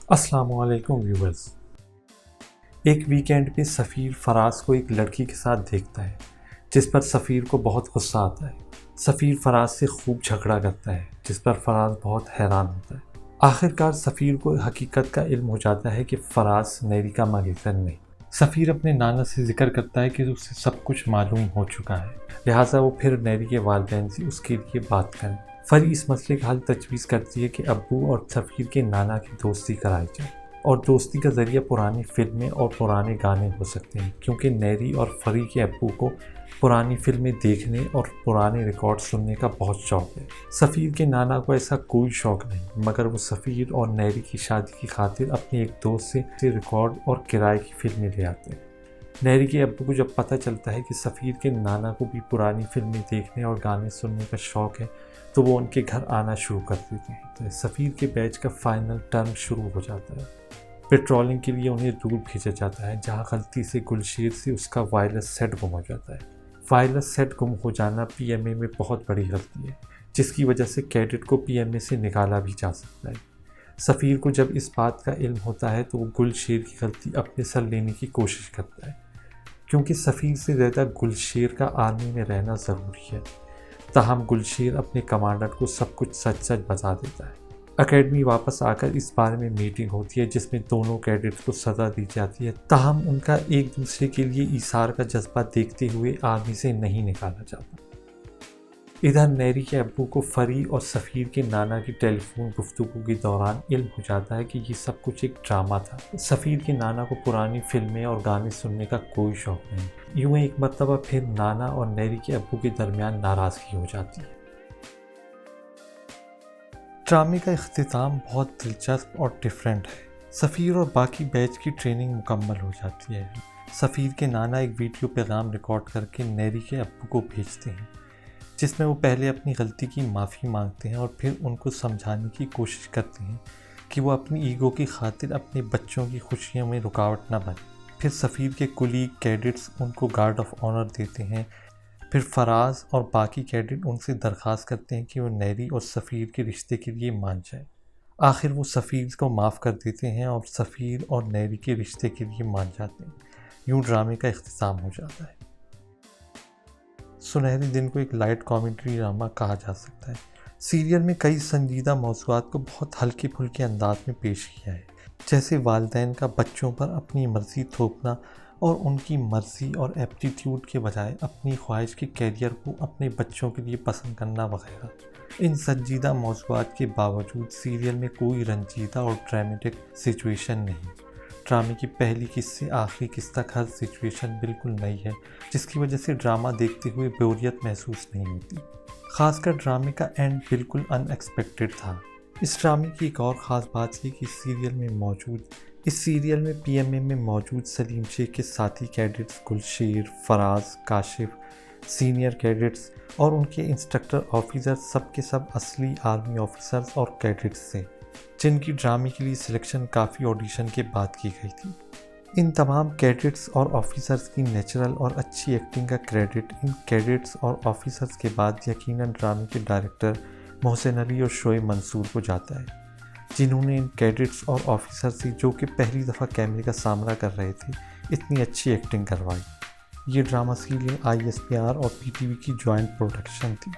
अस्सलामुअलैकुम व्यूवर्स। एक वीकेंड पे सफ़ीर फराज को एक लड़की के साथ देखता है जिस पर सफ़ीर को बहुत गुस्सा आता है। सफ़ीर फराज से खूब झगड़ा करता है जिस पर फराज बहुत हैरान होता है। आखिरकार सफ़ीर को हकीकत का इल्म हो जाता है कि फराज नेरी का मालिकन नहीं। सफ़ीर अपने नाना से जिक्र करता है कि उसे सब कुछ मालूम हो चुका है, लिहाजा वो फिर नेरी के वालिदैन से उसके लिए बात करें। फरी इस मसले का हल तजवीज़ करती है कि अब्बू और सफ़ीर के नाना की दोस्ती कराई जाए और दोस्ती का ज़रिया पुरानी फिल्में और पुराने गाने हो सकते हैं, क्योंकि नेरी और फरी के अब्बू को पुरानी फिल्में देखने और पुराने रिकॉर्ड सुनने का बहुत शौक़ है। सफ़ीर के नाना को ऐसा कोई शौक़ नहीं, मगर वो सफ़ीर और नेरी की शादी की खातिर अपने एक दोस्त से रिकॉर्ड और किराए की फिल्में ले आते हैं। नेरी के अब्बू को जब पता चलता है कि सफ़ीर के नाना को भी पुरानी फिल्में देखने और गाने सुनने का शौक़ है, तो वो उनके घर आना शुरू कर देते हैं। तो सफ़ीर के बैच का फाइनल टर्म शुरू हो जाता है। पेट्रोलिंग के लिए उन्हें दूर भेजा जाता है, जहाँ गलती से गुलशेर से उसका वायरलेस सेट गुम हो जाता है। वायरलेस सेट गुम हो जाना पीएमए में बहुत बड़ी गलती है, जिसकी वजह से कैडेट को पीएमए से निकाला भी जा सकता है। सफ़ीर को जब इस बात का इल्म होता है तो वो गुलशेर की गलती अपने सर लेने की कोशिश करता है, क्योंकि सफ़ीर से ज़्यादा गुलशेर का आर्मी में रहना ज़रूरी है। ताहम गुलशेर अपने कमांडर को सब कुछ सच सच बता देता है। एकेडमी वापस आकर इस बारे में मीटिंग होती है, जिसमें दोनों कैडेट्स को सज़ा दी जाती है। ताहम उनका एक दूसरे के लिए ईसार का जज्बा देखते हुए आर्मी से नहीं निकाला जाता। इधर नेरी के अब्बू को फरी और सफ़ीर के नाना की टेलीफोन गुफ्तगू के दौरान इल्म हो जाता है कि ये सब कुछ एक ड्रामा था। सफ़ीर के नाना को पुरानी फिल्में और गाने सुनने का कोई शौक़ नहीं। यूँ एक मरतबा फिर नाना और नेरी के अब्बू के दरमियान नाराज़गी हो जाती है। ड्रामे का इख्तिताम बहुत दिलचस्प और डिफरेंट है। सफ़ीर और बाकी बैच की ट्रेनिंग मुकम्मल हो जाती है। सफ़ीर के नाना एक वीडियो पैगाम रिकॉर्ड करके नेरी के अब्बू को भेजते हैं, जिसमें वो पहले अपनी गलती की माफ़ी मांगते हैं और फिर उनको समझाने की कोशिश करते हैं कि वो अपनी ईगो की खातिर अपने बच्चों की खुशियों में रुकावट न बने। फिर सफ़ीर के कुलीग कैडेट्स उनको गार्ड ऑफ ऑनर देते हैं। फिर फराज और बाकी कैडेट उनसे दरख्वास्त करते हैं कि वो नेरी और सफ़ीर के रिश्ते के लिए मान जाए। आखिर वो सफ़ीर को माफ़ कर देते हैं और सफ़ीर और नेरी के रिश्ते के लिए मान जाते हैं। यूँ ड्रामे का इख्तिताम हो जाता है। सुनहरे दिन को एक लाइट कॉमेडी ड्रामा कहा जा सकता है। सीरियल में कई संजीदा मौज़ूआत को बहुत हल्के फुल्के अंदाज में पेश किया है, जैसे वालिदैन का बच्चों पर अपनी मर्ज़ी थोपना और उनकी मर्ज़ी और एप्टीट्यूड के बजाय अपनी ख्वाहिश के कैरियर को अपने बच्चों के लिए पसंद करना वगैरह। इन संजीदा मौज़ूआत के बावजूद सीरियल में कोई रंजीदा और ड्रामेटिक सिचुएशन नहीं। ड्रामे की पहली किस्त से आखिरी किस्त तक हर सिचुएशन बिल्कुल नई है, जिसकी वजह से ड्रामा देखते हुए बोरियत महसूस नहीं होती। ख़ासकर ड्रामे का एंड बिल्कुल अनएक्सपेक्टेड था। इस ड्रामे की एक और ख़ास बात है कि इस सीरियल में पीएमए में मौजूद सलीम शेख के साथी cadets Gulsher, Faraz, Kashif, senior cadets और उनके इंस्ट्रक्टर ऑफिसर्स सब के सब असली आर्मी ऑफिसर्स और कैडेट्स थे, जिनकी ड्रामे के लिए सिलेक्शन काफ़ी ऑडिशन के बाद की गई थी। इन तमाम कैडेट्स और ऑफिसर्स की नेचुरल और अच्छी एक्टिंग का क्रेडिट इन कैडेट्स और ऑफिसर्स के बाद यकीनन ड्रामे के डायरेक्टर मोहसिन अली और शोएब मंसूर को जाता है, जिन्होंने इन कैडेट्स और ऑफिसर से, जो कि पहली दफ़ा कैमरे का सामना कर रहे थे, इतनी अच्छी एक्टिंग करवाई। ये ड्रामा सीरियल ISPR और PTV की जॉइंट प्रोडक्शन थी।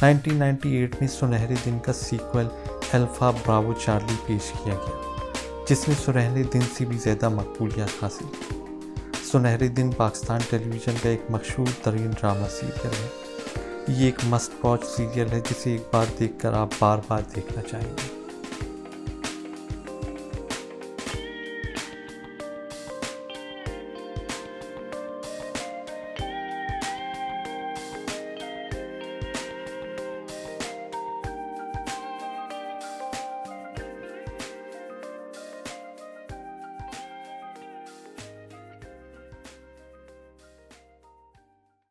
1998 में सुनहरे दिन का सीक्वल अल्फा ब्रावो चार्ली पेश किया गया, जिसमें सुनहरे दिन से भी ज़्यादा मकबूलियत हासिल की। सुनहरे दिन पाकिस्तान टेलीविज़न का एक मशहूर तरीन ड्रामा सीरियल है। ये एक मस्ट वॉच सीरियल है, जिसे एक बार देखकर आप बार बार देखना चाहेंगे।